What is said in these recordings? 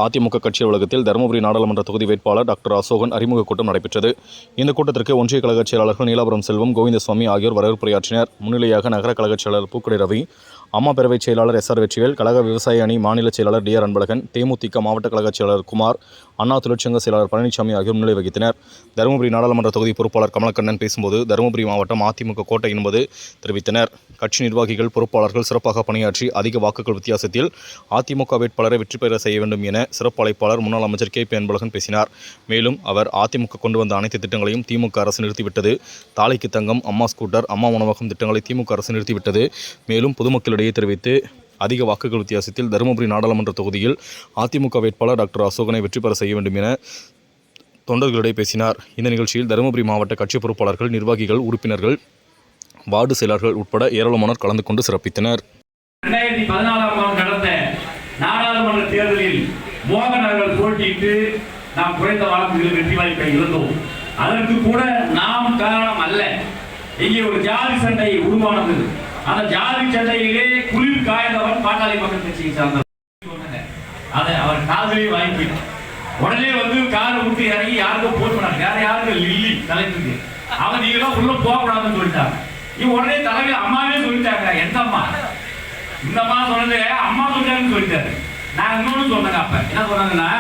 அதிமுக கட்சி அலுவலகத்தில் தருமபுரி நாடாளுமன்ற தொகுதி வேட்பாளர் டாக்டர் அசோகன் அறிமுக கூட்டம் நடைபெற்றது. இந்த கூட்டத்திற்கு ஒன்றிய கழக செயலாளர்கள் நீலாபுரம் செல்வம், கோவிந்தசுவாமி ஆகியோர் வரவேற்புரையாற்றினர். முன்னிலையாக நகர கழக செயலாளர் பூக்கடை ரவி, அம்மா பேரவை செயலாளர் SR வெற்றிவேல், கழக விவசாய அணி மாநில செயலாளர் DR அன்பழகன், தேமுதிக மாவட்ட கழக செயலாளர் குமார், அண்ணா தொழிற்சங்க செயலாளர் பழனிசாமி ஆகியோர் முன்னிலை வகித்தனர். தருமபுரி நாடாளுமன்ற தொகுதி பொறுப்பாளர் கமலக்கண்ணன் பேசும்போது, தருமபுரி மாவட்டம் அதிமுக கோட்டை என்பது தெரிவித்தனர். கட்சி நிர்வாகிகள், பொறுப்பாளர்கள் சிறப்பாக பணியாற்றி அதிக வாக்குகள் வித்தியாசத்தில் அதிமுக வேட்பாளரை வெற்றி பெற செய்ய வேண்டும் என சிறப்பு அழைப்பாளர் முன்னாள் அமைச்சர் KP அன்பழகன் பேசினார். மேலும் அவர் அதிமுக கொண்டு வந்த அனைத்து திட்டங்களையும் திமுக அரசு நிறுத்திவிட்டது. தாலைக்கு தங்கம், அம்மா ஸ்கூட்டர், அம்மா உணவகம் திட்டங்களை திமுக அரசு நிறுத்திவிட்டது. மேலும் பொதுமக்களிடையே தெரிவித்து அதிக வாக்குகள் வித்தியாசத்தில் தருமபுரி நாடாளுமன்ற தொகுதியில் அதிமுக வேட்பாளர் டாக்டர் அசோகனை வெற்றி பெற செய்ய வேண்டும் என தொண்டர்களிடையே பேசினார். இந்த நிகழ்ச்சியில் தருமபுரி மாவட்ட கட்சி பொறுப்பாளர்கள், நிர்வாகிகள், உறுப்பினர்கள், வார்டு செயலாளர்கள் உட்பட ஏராளமானோர் கலந்து கொண்டு சிறப்பித்தனர். 2014ஆம் ஆண்டு நடந்த நாடாளுமன்ற தேர்தலில் மோகன் அவர்கள் போட்டியிட்டு நாம் குறைந்த வாக்குகளில் வெற்றி வாய்ப்பை இருந்தோம். அதற்கு கூட நாம் காரணம் அல்ல. இங்கே ஒரு ஜாதி சண்டை உருவானது. அந்த ஜாதி சண்டையிலே குளிர் காய்ந்தவன் பாட்டாளி மக்கள் கட்சியை சார்ந்தவர். அதை அவர் காதலே வாங்கிட்டார். உடனே காரை விட்டு இறங்கி யாருக்கும் போன் பண்ணாங்க. வேற யாருக்கு லில்லி தலைப்புக்கு அவன் நீங்களும் உள்ள போகக்கூடாதுன்னு சொல்லிட்டாங்க. உடனே தலைவர் அம்மாவே சொல்லிட்டாங்க. எந்த அம்மா? இந்த அம்மா சொன்னது அம்மா சொல்லிட்டாங்கன்னு சொல்லிட்டாரு. நான் இன்னொன்னு சொன்னேங்க. அப்ப என்ன சொன்னாங்கன்னா,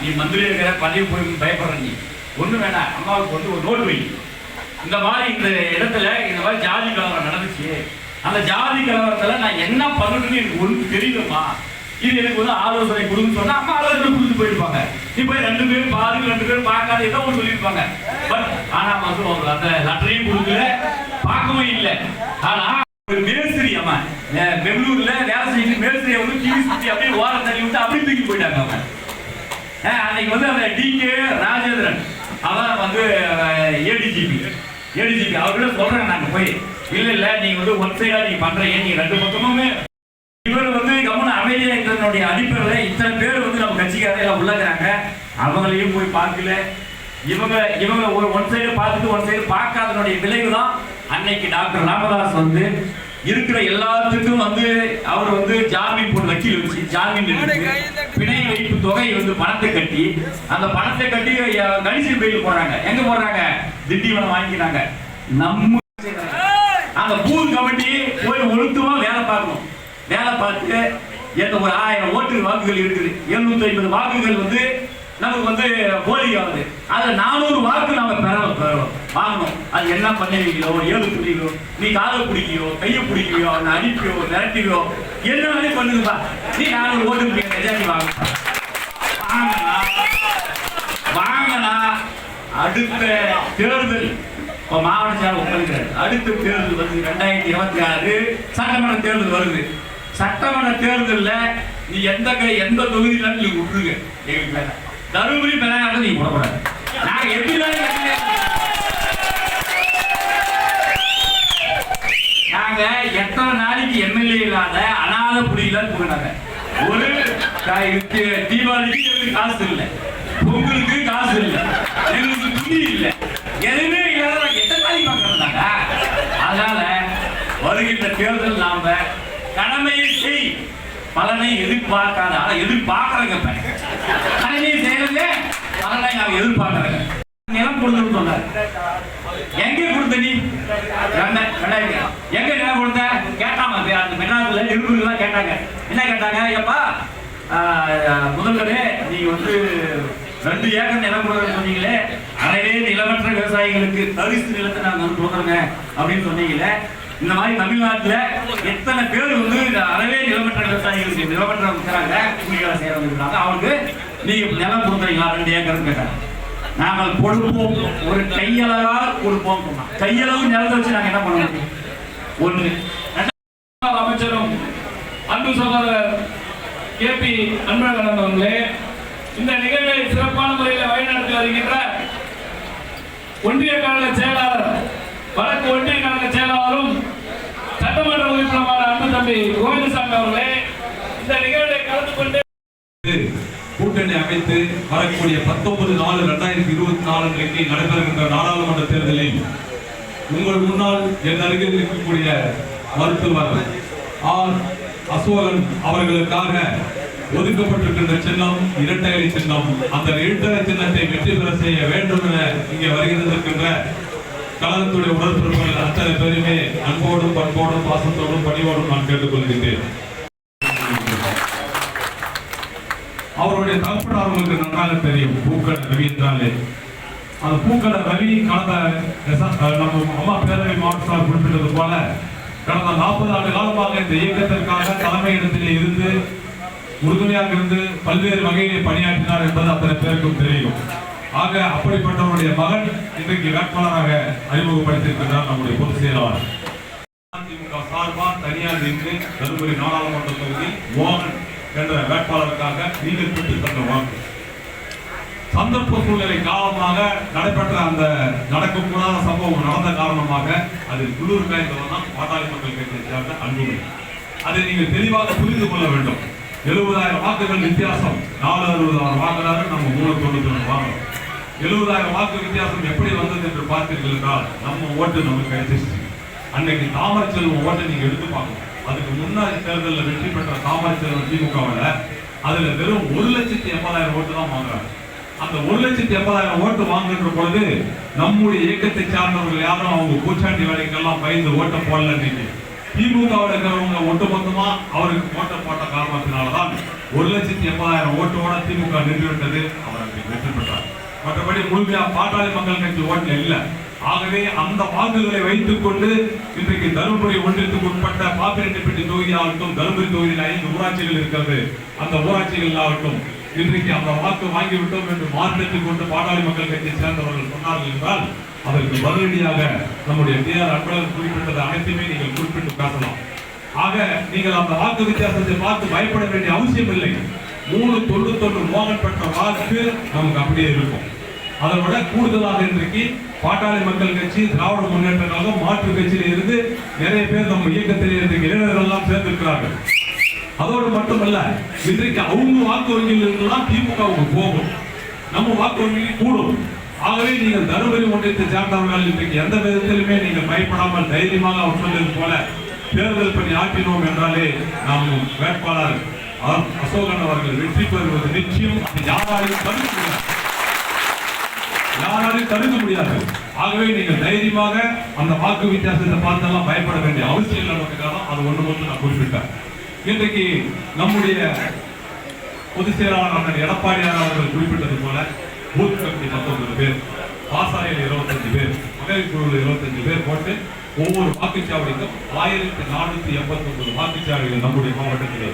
நீ மந்திரி இருக்கிற பதவி போய் பயப்படுற, நீ ஒண்ணு வேணாம், அம்மாவுக்கு ஒரு நோட்டு வை. இந்த மாதிரி இந்த இடத்துல இந்த மாதிரி ஜாதி கலவரம் நடந்துச்சு. அந்த ஜாதி கலவரத்துல நான் என்ன பண்ணணும்னு எனக்கு ஒண்ணு தெரியலமா, இது எனக்கு ஆலோசனை கொடுன்னு சொன்னா அம்மா ஆலோசனை கொடுத்து போயிருப்பாங்க. நீ போய் 2 பேரும் பாருங்க, 2 பேரும் பார்க்காத ஏதோ ஒன்று சொல்லியிருப்பாங்க. பட் ஆனா அவங்க அந்த லெட்டரையும் கொடுக்கல, பார்க்கவும் இல்லை. ஆனா ஒரு மேஸ்திரி அம்மா பெங்களூர்ல வேலை செஞ்சு மேஸ்திரியை டிவி சுத்தி அப்படியே ஓரம் தள்ளி விட்டு அப்படியே தூக்கி போயிட்டாங்க. அவன் அன்னைக்கு அந்த DK ராஜேந்திரன் அவன் ADGP அவர்கிட்ட சொல்றேன் நாங்க போய், இல்ல நீங்க ஒன் சைடா நீங்க பண்றீங்க, நீங்க 2 பக்கமுமே. இவர் கவனம் அமைதியா இருக்கிறனுடைய அடிப்படையில் இத்தனை பேர் நம்ம கட்சிக்காரங்க உள்ளாங்க. அவங்களையும் போய் பார்க்கல. இவங்க ஒரு ஒன் சைடு பார்த்துட்டு ஒன் சைடு பார்க்காதனுடைய விளைவு தான் அன்னைக்கு டாக்டர் ராமதாஸ் இருக்கிற எல்லாத்துக்கும் அவர் ஜாமீன் போட்டு வக்கீல் வச்சு ஜாமீன் பிணை வைப்பு தொகை பணத்தை கட்டி, அந்த பணத்தை கட்டி கணிசன் பெயில் போறாங்க. எங்க போறாங்க? திண்டிவனம் வாங்கிக்கிறாங்க. நம்ம அந்த பூத் கமிட்டி போய் ஒழுக்கமா வேலை பார்க்கணும். வேலை பார்த்து ஒரு 1000 ஓட்டு வாக்குகள் இருக்குது. 750 வாக்குகள் நமக்கு போலி ஆகுது. அதுல 400 வாக்கு நம்ம வாங்கணும். அது என்ன பண்ணுவீங்களோ, ஏழு புள்ளிகளோ, நீ காலை பிடிக்கியோ, கையை பிடிக்கியோ, அவனை அடிப்பியோ, மிரட்டியோ, என்ன வேலையும் பண்ணுங்கப்பா. நீ 400 ஓட்டு நிஜாமி வாங்கினா அடுத்த தேர்தல் மாவட்ட செயலர் உட்கார்ந்து அடுத்த தேர்தல் 2026 சட்டமன்ற தேர்தல் வருது. சட்டமன்ற தேர்தலில் நீ எந்த தொகுதியில நீ விட்டுருங்க. எங்களுக்கு வேணாம். தருமபுரி பெறாத நீ போடக்கூடாது. நாங்க எப்படி நாங்க எத்தனை நாளைக்கு MLA இல்லாத அனாத புடியில போனாங்க. ஒரு தீபாவளிக்கு காசு இல்லை, பொங்கலுக்கு காசு இல்லை, எங்களுக்கு துணி இல்லை, எதுவுமே இல்லாத எத்தனை நாளைக்கு பார்க்கறாங்க. அதனால வருகின்ற தேர்தல் நாம கடமையை செய், பலனை எதிர்பார்க்காத. ஆனா எதிர்பார்க்கறங்க கடமையை செய்யறது, பலனை நாம எதிர்பார்க்கறங்க. நிலம் கொடுத்துன்னு சொன்னார். எங்க கொடுத்த நீ? எங்க நிலம் கொடுத்த கேட்டாம அந்த மெட்ராஸ்ல நிருபர்கள் கேட்டாங்க. என்ன கேட்டாங்க? எப்பா முதல்வரே, நீங்க 2 ஏக்கர் நிலம் கொடுக்க சொன்னீங்களே, அறவே நிலமற்ற விவசாயிகளுக்கு தரிசு நிலத்தை நாங்க கொடுக்குறோங்க அப்படின்னு சொன்னீங்களே. இந்த மாதிரி தமிழ்நாட்டுல எத்தனை பேர் அறவே நிலமற்ற விவசாயிகளுக்கு நிலமற்ற இருக்கிறாங்க, கூலிகளை செய்யறவங்க இருக்காங்க, அவங்களுக்கு நீங்க நிலம் கொடுக்குறீங்களா? 2 ஏக்கர் கேட்டாங்க. நாங்கள் கொடுப்போம், ஒரு கையளவால் கொடுப்போம். கையளவு நிலத்தை வச்சு நாங்க என்ன பண்ணுவோம்? ஒண்ணு. அமைச்சரும் அன்பு சகோதரர் KP அன்பழகன் அவர்களே, இந்த நிகழ்வை சிறப்பான முறையில் வழிநடத்தி வருகின்ற ஒன்றிய கழக செயலாளர், வடக்கு ஒன்றிய கழக செயலாளரும் சட்டமன்ற உறுப்பினரான அன்பு தம்பி கோவிந்தசாமி அவர்களே, இந்த நிகழ்வை கலந்து கொண்டு கூட்டணி அமைத்து வரக்கூடிய 19/4/2024 அன்றைக்கு நடைபெறுகின்ற நாடாளுமன்ற தேர்தலில் உங்கள் முன்னால் என் அருகில் இருக்கக்கூடிய மருத்துவர் R. அசோகன் அவர்களுக்காக ஒதுக்கப்பட்டிருக்கின்ற சின்னம் இரட்டை இலை சின்னம். அந்த இரட்டை இலை சின்னத்தை வெற்றி பெற செய்ய வேண்டும் என இங்கே வருகின்ற கழகத்துடைய உடற்பிறப்புகள் அத்தனை பேருமே அன்போடும் பண்போடும் பாசத்தோடும் பணிவோடும் நான் கேட்டுக்கொள்கின்றேன். அவருடைய தகப்பனார் அவங்களுக்கு நன்றாக தெரியும். பூக்கடை ரவி என்றாலே அந்த பூக்கடை ரவி கடந்த நம்ம அம்மா பேரவை மாவட்ட குறிப்பிட்டது போல கடந்த 40 ஆண்டு காலமாக இந்த இயக்கத்திற்காக தலைமையிடத்திலே இருந்து உறுதுணையாக இருந்து பல்வேறு வகையிலே பணியாற்றினார் என்பது அத்தனை பேருக்கும் தெரியும். ஆக அப்படிப்பட்டவருடைய மகன் இன்றைக்கு வேட்பாளராக அறிமுகப்படுத்தியிருக்கிறார் நம்முடைய பொதுச் செயலாளர். அதிமுக சார்பாக தனியார் நின்று தருமபுரி நாடாளுமன்ற தொகுதி மோகன் என்ற வேட்பாளருக்காக நீங்கள் பெற்று தந்த வாக்கு சந்தர்ப்ப சூழ்நிலை காரணமாக நடைபெற்ற அந்த நடக்கக்கூடாத சம்பவம் நடந்த காரணமாக அதில் குளிர் காய்ந்தவன் பாட்டாளி மக்கள் கட்சியை சேர்ந்த அன்புமணி. அதை நீங்கள் தெளிவாக புரிந்து கொள்ள வேண்டும். 70,000 வாக்குகள் வித்தியாசம், 460,000 வாக்குதாரர் நம்ம 391 வாங்குறோம். 70,000 வாக்கு வித்தியாசம் எப்படி வந்தது என்று பார்த்தீர்கள் என்றால் நம்ம ஓட்டு நமக்கு கிடைச்சிருச்சு. அன்னைக்கு தாமரை செல்வம் ஓட்டை நீங்க எடுத்து பார்க்கணும். அதுக்கு முன்னாடி தேர்தலில் வெற்றி பெற்ற தாமரை செல்வம் திமுகவில் அதுல வெறும் 1,80,000 ஓட்டு தான் வாங்குறாங்க. அந்த 1,80,000 ஓட்டு வாங்குகின்ற பொழுது நம்முடைய இயக்கத்தை சார்ந்தவர்கள் யாரும் அவங்க பூச்சாண்டி வேலைக்கெல்லாம் பயந்து ஓட்ட போடல. இன்னைக்கு திமுகவில் இருக்கிறவங்க ஒட்டுமொத்தமா அவருக்கு ஓட்ட போட்ட காரணத்தினால்தான் 1,80,000 ஓட்டோட திமுக நின்றுவிட்டது. அவர் வெற்றி பெற்றார். மற்றபடி முழுமையா பாட்டாளி மக்கள் கட்சி ஓட்டுல இல்ல. ஆகவே அந்த வாக்குகளை வைத்துக் கொண்டு இன்றைக்கு தருமபுரி ஒன்றியத்துக்கு உட்பட்ட பாப்பிரெட்டிப்பட்டி தொகுதியாகட்டும், தருமபுரி தொகுதியில் 5 ஊராட்சிகள் இருக்கிறது. அந்த ஊராட்சிகள் ஆகட்டும் இன்றைக்கு அந்த வாக்கு வாங்கிவிட்டோம் என்று மாற்றத்துக் கொண்டு பாட்டாளி மக்கள் கட்சியை சேர்ந்தவர்கள் சொன்னார்கள் என்றால் அதற்கு பதிலடியாக நம்முடைய டிஆர் அன்பழகன் குறிப்பிட்டது அனைத்துமே நீங்கள் குறிப்பிட்டு பேசலாம். ஆக நீங்கள் அந்த வாக்கு வித்தியாசத்தை பார்த்து பயப்பட வேண்டிய அவசியம் இல்லை. 391 மோகன் பெற்ற வாக்கு நமக்கு அப்படியே இருக்கும். அதை விட கூடுதலாக இன்றைக்கு பாட்டாளி மக்கள் கட்சி, திராவிட முன்னேற்ற கழகம், மாற்று கட்சியில இருந்து நிறைய பேர் நம்ம இயக்கத்திலே இன்றைக்கு இளைஞர்கள் எல்லாம் சேர்ந்திருக்கிறார்கள். அதோடு மட்டுமல்ல இன்றைக்கு அவங்க வாக்கு வங்கியில் இருந்துதான் திமுகவுக்கு போகும், நம்ம வாக்கு வங்கி கூடும். ஆகவே நீங்கள் தருமபுரி ஒன்றியத்தை சேர்ந்தவர்கள் இன்றைக்கு எந்த விதத்திலுமே நீங்கள் பயப்படாமல் தைரியமாக அவர் சொன்னது போல தேர்தல் பணி ஆற்றினோம் என்றாலே நாம் வேட்பாளர் அசோகன் அவர்கள் வெற்றி பெறுவது நிச்சயம். யாராலையும் தடுக்க முடியாது. ஆகவே நீங்கள் தைரியமாக அந்த வாக்கு வித்தியாசத்தை பார்த்தெல்லாம் பயப்பட வேண்டிய அவசியம் இல்லைன்றதுக்காக அது ஒன்று மட்டும் நான் குறிப்பிட்டேன். இன்றைக்கு நம்முடைய பொதுச் செயலாளர் அண்ணன் எடப்பாடியார் அவர்கள் குறிப்பிட்டது போல பூத் கமிட்டி 19 பேர், பாசாலையில் 25 பேர், மகளிர் குழுவில் 25 பேர் போட்டு ஒவ்வொரு வாக்குச்சாவடிக்கும் 1489 வாக்குச்சாவடிகள் நம்முடைய மாவட்டத்திலே,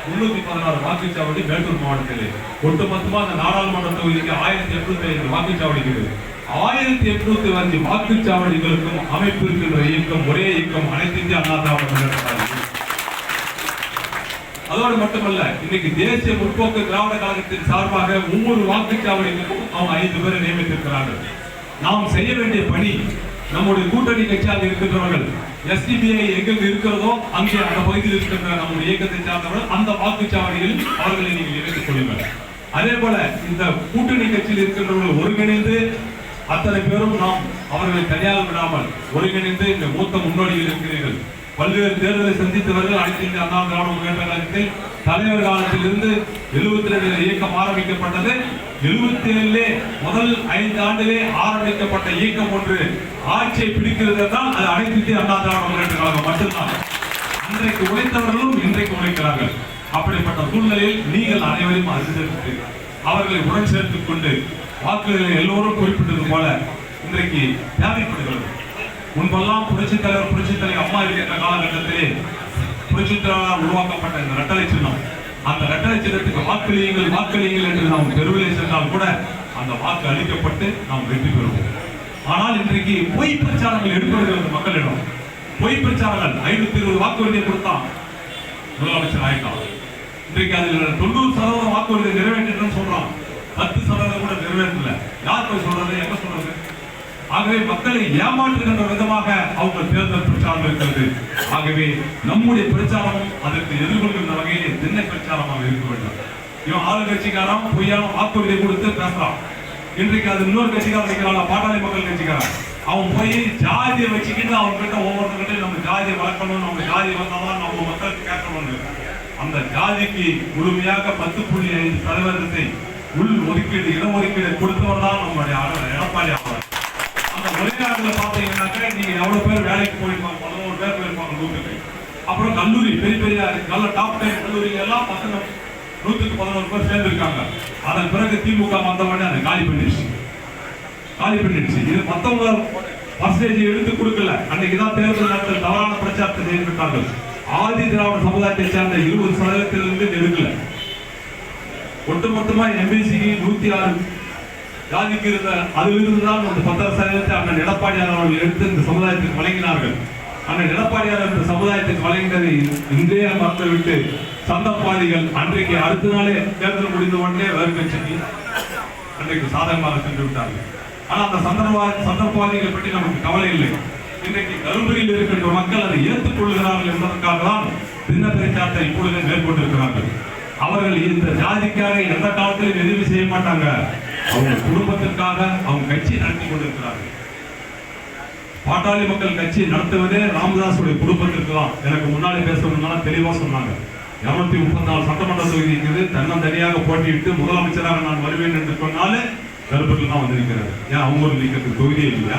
316 வாக்குச்சாவடி மேட்டூர் மாவட்டத்திலே, ஒட்டுமொத்தமாக அந்த நாடாளுமன்ற தொகுதிக்கு 1805 வாக்குச்சாவடிகள். 1805 வாக்குச்சாவடிகளுக்கும் அமைப்பு இருக்கின்ற இயக்கம் ஒரே இயக்கம் அனைத்து இந்திய அண்ணா திராவிட முன்னேற்ற கழகம். அதோடு மட்டுமல்ல இன்னைக்கு தேசிய முற்போக்கு திராவிட கழகத்தின் சார்பாக ஒவ்வொரு வாக்குச்சாவடிகளுக்கும் அவங்க 5 பேரை நியமித்திருக்கிறார்கள். நாம் செய்ய வேண்டிய பணி நம்முடைய கூட்டணி கட்சியாக இருக்கின்றவர்கள் எஸ்டிபிஐ எங்கெங்க இருக்கிறதோ அங்கே அந்த பகுதியில் இருக்கின்ற நம்முடைய இயக்கத்தை சார்ந்தவர்கள் அந்த வாக்குச்சாவடிகளில் அவர்களை நீங்கள் இணைத்துக் கொள்ளுங்கள். அதே போல இந்த கூட்டணி கட்சியில் இருக்கின்றவர்கள் ஒருங்கிணைந்து அத்தனை பேரும் நாம் அவர்களை தனியாக விடாமல் ஒருங்கிணைந்து இந்த மூத்த முன்னோடிகள் இருக்கிறீர்கள். பல்வேறு தேர்தலை சந்தித்தவர்கள் அனைத்து இந்திய அண்ணா திராவிட முன்னேற்ற கழகத்தில் தலைவர் காலத்தில் இருந்து 72 இயக்கம் ஆரம்பிக்கப்பட்டது. 77 முதல் 5 ஆண்டிலே ஆரம்பிக்கப்பட்ட இயக்கம் ஒன்று ஆட்சியை பிடிக்கிறது என்றால் அது அனைத்து இந்திய அண்ணா திராவிட முன்னேற்ற கழகம் மட்டும்தான். இன்றைக்கு உழைத்தவர்களும் இன்றைக்கு உழைக்கிறார்கள். அப்படிப்பட்ட சூழ்நிலையில் நீங்கள் அனைவரையும் அனுசரித்து அவர்களை உடன் சேர்த்துக் கொண்டு வாக்குகளை எல்லோரும் குறிப்பிட்டது போல இன்றைக்கு தேவைப்படுகிறது. முன்பெல்லாம் புரட்சித் தலைவர் அம்மா இருக்கின்ற காலகட்டத்திலே புரட்சித் தலைவரால் உருவாக்கப்பட்ட இந்த ரெட்டலை சின்னம், அந்த ரெட்டலை சின்னத்துக்கு வாக்களியுங்கள் என்று நாம் தெருவிலே சென்றால் கூட அந்த வாக்கு அளிக்கப்பட்டு நாம் வெற்றி பெறுவோம். ஆனால் இன்றைக்கு பொய் பிரச்சாரங்கள் எடுக்கப்படுகிறது மக்களிடம். பொய் பிரச்சாரங்கள் 520 வாக்குறுதியை கொடுத்தான் முதலமைச்சர் ஆயிட்டான். இன்றைக்கு அதில் 90% வாக்குறுதியை நிறைவேற்றணும்னு சொல்றான், 10% கூட நிறைவேற்றல. யார் போய் சொல்றது, எங்க சொல்றது? ஆகவே மக்களை ஏமாற்றுகின்ற விதமாக அவங்க தேர்தல் பிரச்சாரம் இருக்கிறது. ஆகவே நம்முடைய பிரச்சாரமும் அதற்கு எதிர்கொள்கின்ற வகையிலே திண்ணை பிரச்சாரமாக இருக்க வேண்டும். இவன் ஆளுங்கட்சிக்காரன் பொய்யான வாக்குறுதியை கொடுத்து பேசுறான். இன்றைக்கு அது இன்னொரு கட்சிக்காரன் வைக்கிறான், பாட்டாளி மக்கள் கட்சிக்காரன். அவன் போய் ஜாதியை வச்சுக்கிட்டு அவங்க கிட்ட ஒவ்வொருத்தர்கிட்ட நம்ம ஜாதியை வளர்க்கணும், நம்ம ஜாதி வந்தாதான் நம்ம மக்களுக்கு கேட்கணும். அந்த ஜாதிக்கு முழுமையாக 10.5% உள் ஒதுக்கீடு இடஒதுக்கீடு கொடுத்தவர் தான் நம்முடைய எடப்பாடி ஆவார். அந்த வெளிநாட்டில் பார்த்தீங்கன்னாக்க நீங்க எவ்வளவு பேர் வேலைக்கு போயிருப்பாங்க, 11 பேர் போயிருப்பாங்க 100க்கு. அப்புறம் கல்லூரி பெரிய பெரிய நல்ல டாப் 10 கல்லூரிகள் எல்லாம் பசங்க 100க்கு 11 பேர் சேர்ந்திருக்காங்க. அதன் பிறகு திமுக வந்தவொடனே அதை காலி பண்ணிடுச்சு. இது மத்தவங்க பர்சன்டேஜ் எடுத்து கொடுக்கல. அன்னைக்குதான் தேர்தல் நேரத்தில் தவறான பிரச்சாரத்தை செய்திருக்கார்கள். ஆதி திராவிட சமுதாயத்தை சேர்ந்த 20% எடுக்கல. ஒட்டுமொத்தமா எம்பிசிக்கு 106 ஜாதிக்கு இருந்த அதிலிருந்து தான் அந்த 10% அண்ணன் எடப்பாடியார் அவர்கள் எடுத்து இந்த சமுதாயத்துக்கு வழங்கினார்கள். அண்ணன் எடப்பாடியார் இந்த சமுதாயத்துக்கு வழங்கினதை இன்றே மறந்துவிட்டு சந்தர்ப்பாதிகள் அன்றைக்கு அடுத்த நாளே தேர்தல் முடிந்த உடனே வேறு கட்சிக்கு அன்றைக்கு சாதகமாக சென்று விட்டார்கள். ஆனா அந்த சந்தர்ப்பாதிகளை பற்றி நமக்கு கவலை இல்லை. இன்றைக்கு தருமபுரியில் இருக்கின்ற மக்கள் அதை ஏற்றுக் கொள்கிறார்கள் என்பதற்காக தான் சின்ன பிரச்சாரத்தை இப்பொழுது மேற்கொண்டிருக்கிறார்கள். அவர்கள் இந்த ஜாதிக்காக எந்த காலத்திலும் எதுவுமே செய்ய மாட்டாங்க. அவங்க குடும்பத்திற்காக அவங்க கட்சி நடத்தி கொண்டிருக்கிறார்கள். பாட்டாளி மக்கள் கட்சி நடத்துவதே ராமதாசுடைய குடும்பத்திற்கு தான். எனக்கு முன்னாடி பேசணும்னா தெளிவா சொன்னாங்க. 234 சட்டமன்ற தொகுதி இருக்குது, தன்னந்தனியாக போட்டியிட்டு முதலமைச்சராக நான் வருவேன் என்று சொன்னாலே தருமபுரியில் தான் வந்திருக்கிறார். ஏன் அவங்க நிற்கிறதுக்கு தொகுதியே இல்லையா?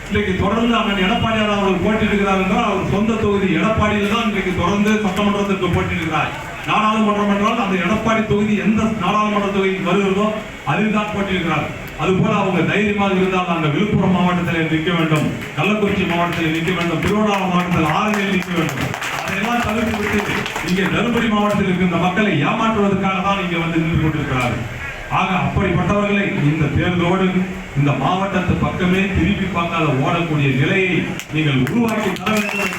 இன்றைக்கு தொடர்ந்து அண்ணன் எடப்பாடியார் அவர்கள் போட்டியிடுகிறார் என்றால் அவர் சொந்த தொகுதி எடப்பாடியில் தான் இன்றைக்கு தொடர்ந்து சட்டமன்றத்திற்கு போட்டியிடுகிறார். நாடாளுமன்றம் என்றால் அந்த எடப்பாடி தொகுதி எந்த நாடாளுமன்ற தொகுதிக்கு வருகிறதோ அதில் தான் போட்டியிடுகிறார். அதுபோல அவங்க தைரியமாக இருந்தால் நாங்கள் விழுப்புரம் மாவட்டத்தில் நிற்க வேண்டும், கள்ளக்குறிச்சி மாவட்டத்தில் நிற்க வேண்டும், திருவண்ணாமலை மாவட்டத்தில் ஆரணியில் நிற்க வேண்டும். அதையெல்லாம் தவிர்த்து விட்டு இங்கே தருமபுரி மாவட்டத்தில் இருக்கின்ற மக்களை ஏமாற்றுவதற்காக தான் இங்கே வந்து நின்று கொண்டிருக்கிறார்கள். ஆக அப்படிப்பட்டவர்களை இந்த தேர்தலோடு இந்த மாவட்டத்து பக்கமே திருப்பி பார்க்காத ஓடக்கூடிய நிலையை நீங்கள் உருவாக்கி தர வேண்டும்.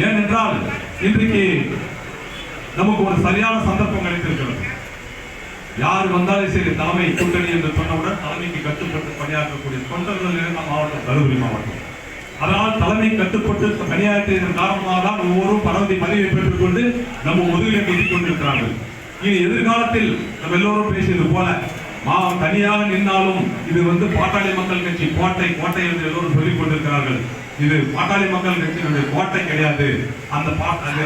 ஏனென்றால் இன்றைக்கு நமக்கு ஒரு சரியான சந்தர்ப்பம் கிடைத்திருக்கிறது. யார் வந்தாலும் சரி தலைமை கூட்டணி என்று சொன்னவுடன் தலைமைக்கு கட்டுப்பட்டு பணியாற்றக்கூடிய தொண்டர்கள் இருந்த மாவட்டம் தருமபுரி மாவட்டம். அதனால் தலைமை கட்டுப்பட்டு பணியாற்றியதன் காரணமாக தான் ஒவ்வொருவரும் பதவி பெற்றுக் கொண்டு நம்ம முதுகிலே குதிக் கொண்டிருக்கிறார்கள். இது எதிர்காலத்தில் நம்ம எல்லோரும் பேசியது போல தனியாக நின்றாலும் இது பாட்டாளி மக்கள் கட்சி கோட்டை என்று எல்லோரும் சொல்லிக் கொண்டிருக்கிறார்கள். இது பாட்டாளி மக்கள் கட்சியினுடைய கோட்டை கிடையாது. அந்த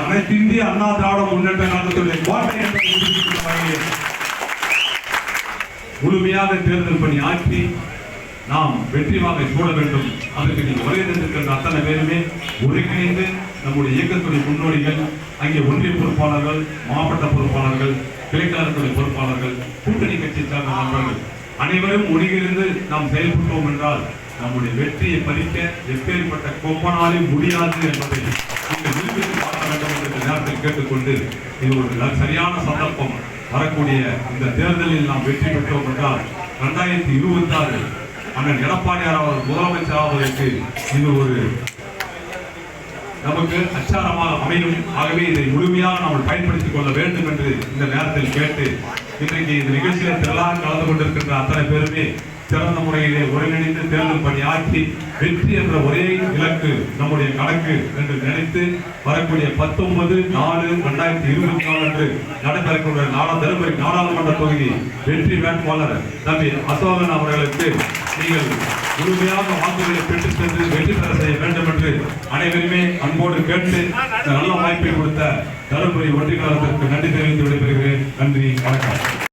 அனைத்து இந்திய அண்ணா திராவிட முன்னேற்ற கழகத்துடைய கோட்டை என்று முழுமையாக தேர்தல் பணி ஆற்றி நாம் வெற்றி வாகை சூட வேண்டும். அதற்கு நீங்கள் வருகை தந்திருக்கின்ற அத்தனை பேருமே ஒருங்கிணைந்து நம்முடைய இயக்கத்துடைய முன்னோடிகள், அங்கே ஒன்றிய பொறுப்பாளர்கள், மாவட்ட பொறுப்பாளர்கள், கிளைக்கழகத்துடைய பொறுப்பாளர்கள், கூட்டணி கட்சி சார்ந்த நண்பர்கள் அனைவரும் ஒருங்கிணைந்து நாம் செயல்பட்டோம் என்றால் நம்முடைய வெற்றியை பறிக்க எப்பேற்பட்ட கொப்பனாலும் முடியாது என்பதை நீங்கள் நிரூபித்து பார்க்க வேண்டும் என்ற நேரத்தில் கேட்டுக்கொண்டு இது ஒரு சரியான சந்தர்ப்பம். வரக்கூடிய இந்த தேர்தலில் நாம் வெற்றி பெற்றோம் என்றால் 2026 அண்ணன் எடப்பாடியார் அவர் முதலமைச்சர் ஆவதற்கு இது ஒரு நமக்கு அச்சாரமாக அமையும். ஆகவே இதை முழுமையாக நாம் பயன்படுத்திக் கொள்ள வேண்டும் என்று இந்த நேரத்தில் கேட்டு இன்றைக்கு இந்த நிகழ்ச்சியில் திரளாக கலந்து கொண்டிருக்கின்ற அத்தனை பேருமே சிறந்த முறையிலே ஒருங்கிணைந்து தேர்தல் பணி ஆற்றி வெற்றி என்ற ஒரே இலக்கு நம்முடைய கணக்கு என்று நினைத்து வரக்கூடிய 19/4/2024 அன்று நடைபெறக்கூடிய தருமபுரி நாடாளுமன்ற தொகுதி வெற்றி வேட்பாளர் தம்பி அசோகன் அவர்களுக்கு நீங்கள் முழுமையாக வாக்குகளை பெற்று சென்று வெற்றி பெற செய்ய வேண்டும் என்று அனைவருமே அன்போடு கேட்டு நல்ல வாய்ப்பை கொடுத்த தருமபுரி ஒன்றிய கழகத்திற்கு நன்றி தெரிவித்து விடைபெறுகிறேன். நன்றி, வணக்கம்.